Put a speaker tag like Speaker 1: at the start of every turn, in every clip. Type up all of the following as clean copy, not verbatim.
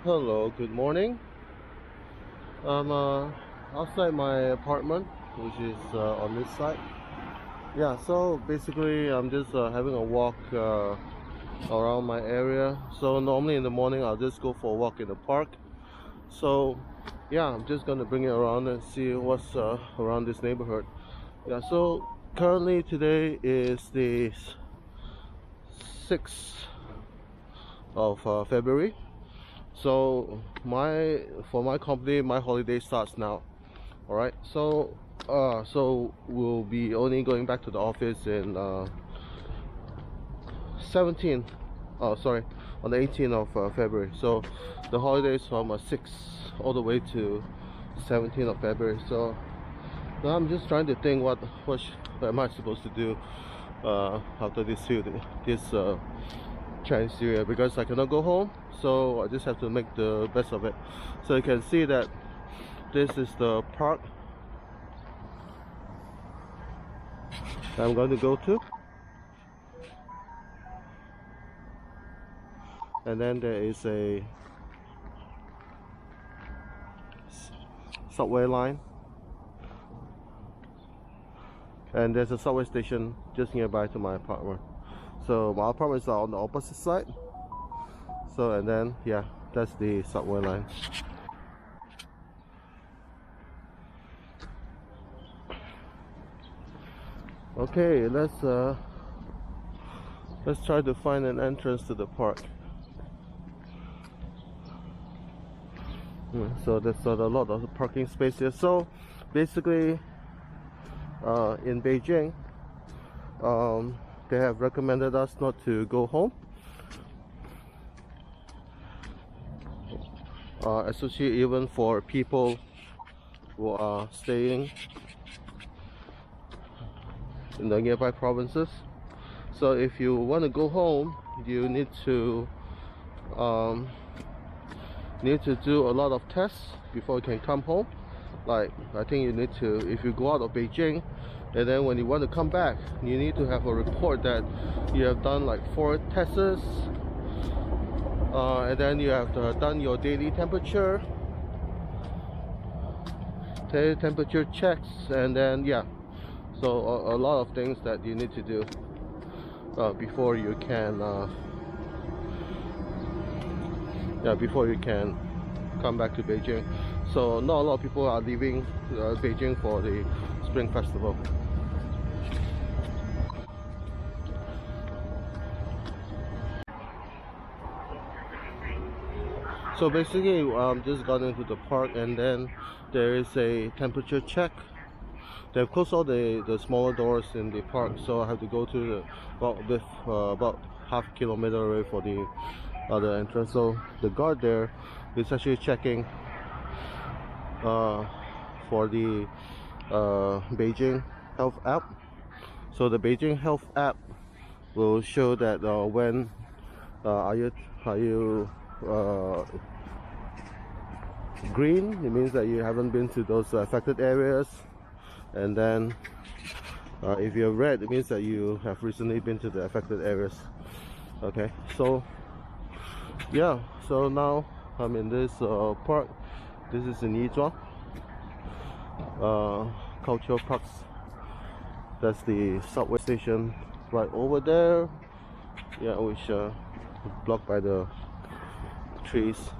Speaker 1: Hello, good morning. I'm outside my apartment, which is on this side. Yeah, so basically, I'm just having a walk around my area. So normally in the morning, I'll just go for a walk in the park. So yeah, I'm just gonna bring it around and see what's around this neighborhood. Yeah, so currently today is the 6th of February. So for my company, my holiday starts now. All right, so we'll be only going back to the office in 17. Oh, sorry, on the 18th of February. So the holidays from 6th all the way to 17th of February. So now I'm just trying to think what am I supposed to do after this Chinese New Year, because I cannot go home. So I just have to make the best of it. So you can see that this is the park I'm going to go to, and then there is a subway line, and there's a subway station just nearby to my apartment. So my apartment is on the opposite side. So and then yeah, that's the subway line. Okay, let's try to find an entrance to the park. So there's a lot of parking spaces. So basically, in Beijing, they have recommended us not to go home, especially even for people who are staying in the nearby provinces. So if you want to go home, you need to do a lot of tests before you can come home. Like, I think you need to, if you go out of Beijing, and then when you want to come back, you need to have a report that you have done like 4 tests, and then you have done your daily temperature checks, and then yeah, so a lot of things that you need to do before you can come back to Beijing. So not a lot of people are leaving Beijing for the Spring Festival. So basically, just got into the park, and then there is a temperature check. They've closed all the smaller doors in the park, so I have to go to about half a kilometer away for the other entrance. So the guard there is actually checking for the Beijing Health app. So the Beijing Health app will show that when are you green, it means that you haven't been to those affected areas, and then if you're red, it means that you have recently been to the affected areas. Okay, so yeah, so now I'm in this park. This is in Yizhuang cultural parks. That's the subway station right over there, yeah, which blocked by the trees.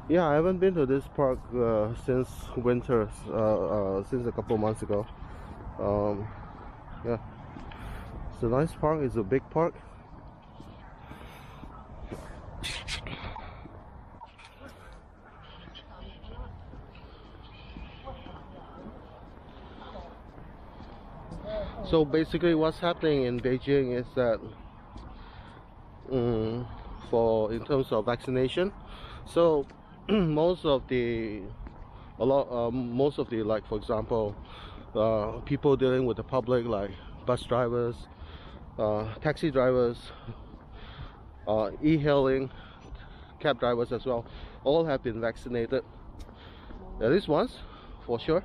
Speaker 1: Yeah, I haven't been to this park since winter, since a couple months ago. Yeah, it's a nice park. It's a big park. So basically what's happening in Beijing is that in terms of vaccination, so most of the like, for example, people dealing with the public, like bus drivers, taxi drivers, e-hailing, cab drivers as well, all have been vaccinated at least once for sure.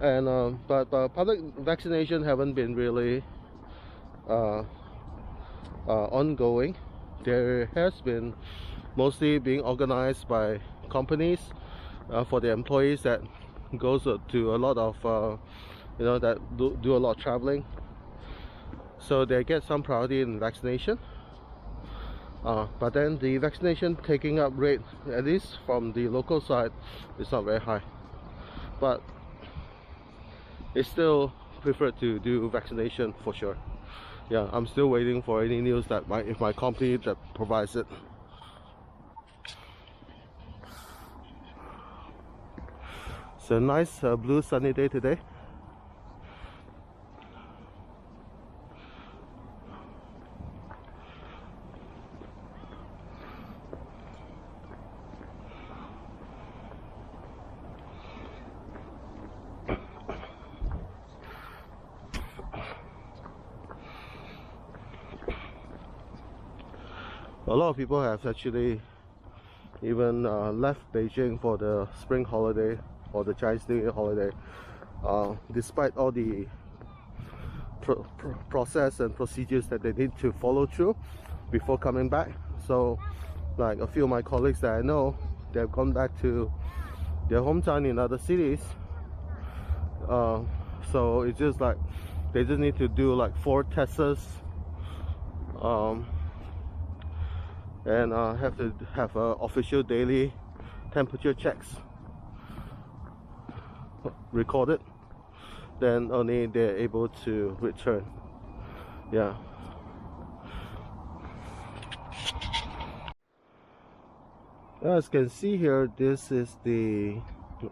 Speaker 1: And but public vaccination haven't been really ongoing there has been mostly being organized by companies for the employees that goes to a lot of that do a lot of traveling, so they get some priority in vaccination. But then the vaccination taking up rate, at least from the local side, is not very high, but it's still preferred to do vaccination for sure. Yeah, I'm still waiting for any news that if my company that provides it. It's a nice blue sunny day today. A lot of people have actually even left Beijing for the spring holiday or the Chinese New Year holiday, despite all the process and procedures that they need to follow through before coming back. So like a few of my colleagues that I know, they've gone back to their hometown in other cities, so it's just like they just need to do like 4 tests, and have to have official daily temperature checks recorded, then only they're able to return. Yeah. As you can see here, this is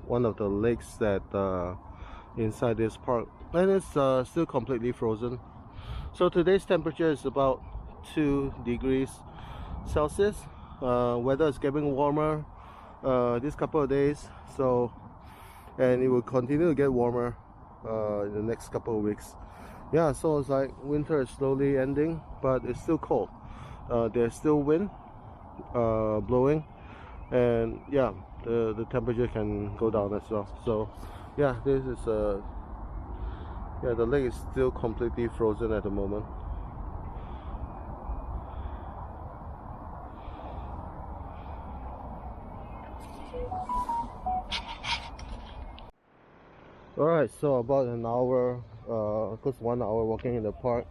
Speaker 1: one of the lakes that inside this park, and it's still completely frozen. So today's temperature is about 2 degrees Celsius. Weather is getting warmer this couple of days, so, and it will continue to get warmer in the next couple of weeks. Yeah, so it's like winter is slowly ending, but it's still cold. There's still wind blowing, and yeah, the temperature can go down as well. So yeah, this is yeah, the lake is still completely frozen at the moment. Alright, so about an hour, close to 1 hour walking in the park.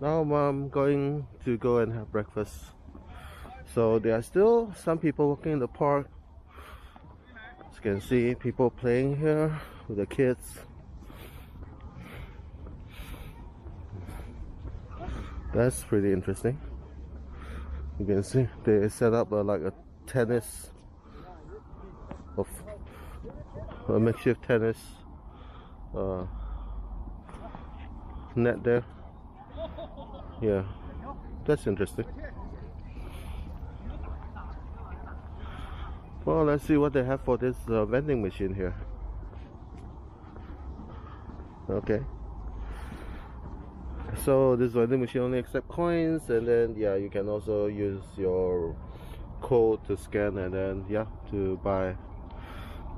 Speaker 1: Now I'm going to go and have breakfast. So there are still some people walking in the park. As you can see, people playing here with the kids. That's pretty interesting. You can see they set up like a tennis, a makeshift tennis net there. Yeah, that's interesting. Well, let's see what they have for this vending machine here. Okay, so this vending machine only accepts coins, and then yeah, you can also use your code to scan, and then yeah, to buy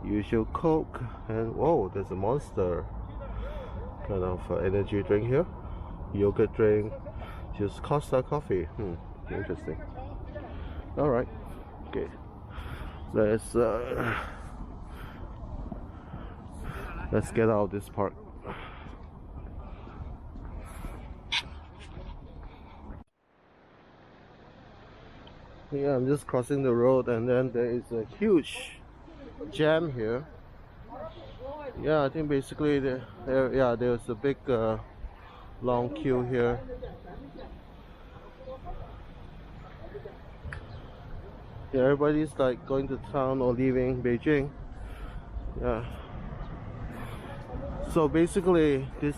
Speaker 1: usual Coke. And whoa, there's a Monster kind of energy drink here, yogurt drink, just Costa coffee. Interesting. All right, okay, let's get out of this park. Yeah, I'm just crossing the road, and then there is a huge jam here. Yeah, I think basically there's a big long queue here. Yeah, everybody's like going to town or leaving Beijing. Yeah. So basically this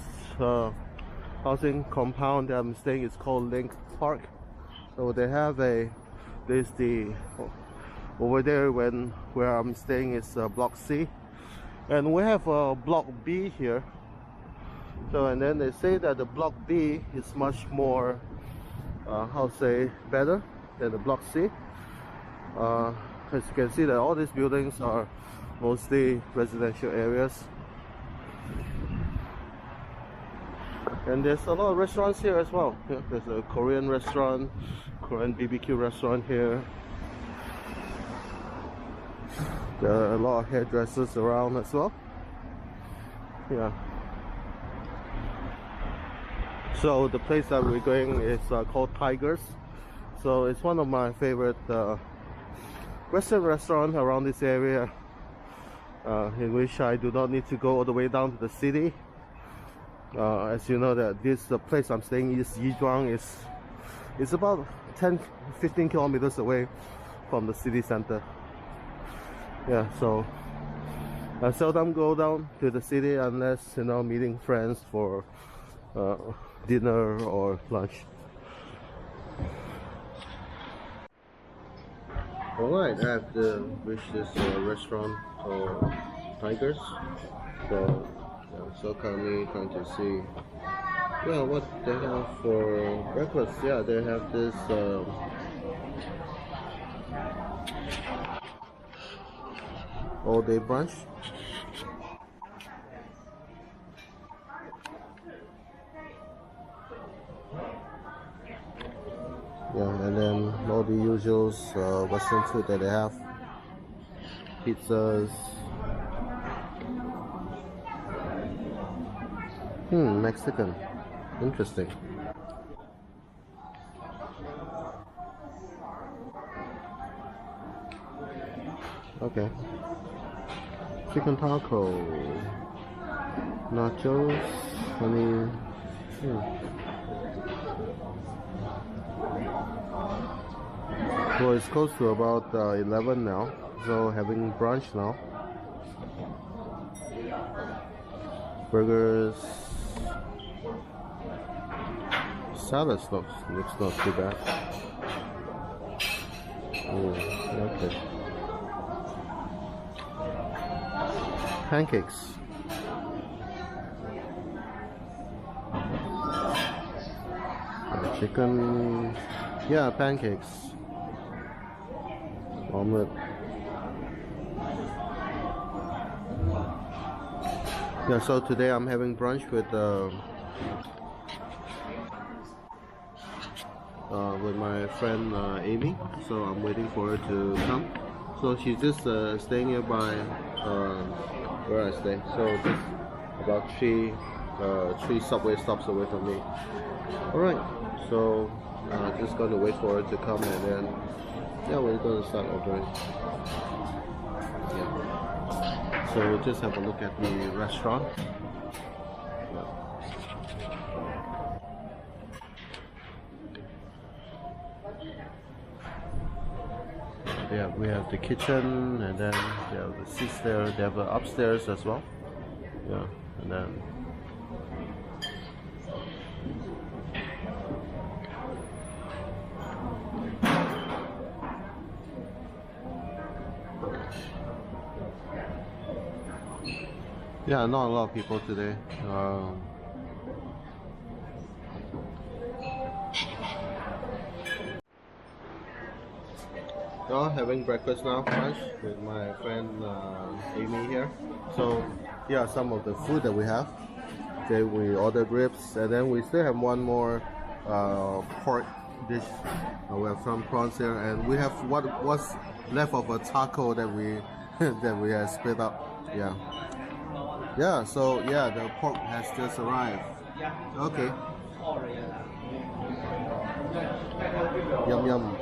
Speaker 1: housing compound that I'm staying is called Link Park. So they have over there where I'm staying is block C, and we have block B here. So, and then they say that the block B is much more better than the block C. As you can see that all these buildings are mostly residential areas, and there's a lot of restaurants here as well. Yeah, there's a Korean restaurant, Korean BBQ restaurant here. There are a lot of hairdressers around as well. Yeah. So the place that we're going is called Tigers. So it's one of my favorite Western restaurants around this area, in which I do not need to go all the way down to the city. As you know, that this place I'm staying is Yizhuang, is about 10-15 kilometers away from the city center. Yeah, so I seldom go down to the city unless, you know, meeting friends for dinner or lunch. Alright, I have to reach this restaurant called Tigers. So, yeah, so currently trying to see, yeah, what they have for breakfast. Yeah, they have this all-day brunch. Yeah, and then all the usual Western food that they have. Pizzas. Mexican. Interesting. Okay. Chicken taco. Nachos. Honey. Well, it's close to about 11 now, so having brunch now. Burgers. Salad looks not too bad. Okay. Pancakes. Chicken. Yeah, pancakes. Omelette. Yeah, so today I'm having brunch with my friend Amy. So I'm waiting for her to come. So she's just staying nearby where I stay. So just about three subway stops away from me. Alright, so just gonna wait for her to come, and then yeah, we're gonna start ordering. Yeah. So we'll just have a look at the restaurant. Yeah, we have the kitchen, and then they have the seats there. They have upstairs as well. Yeah, and then yeah, not a lot of people today. Having breakfast now, lunch with my friend Amy here. So yeah, some of the food that we have. Okay, we ordered ribs, and then we still have one more pork dish. We have some prawns here, and we have what was left of a taco that we that we have split up. Yeah. Yeah, so yeah, the pork has just arrived. Okay. Yum yum.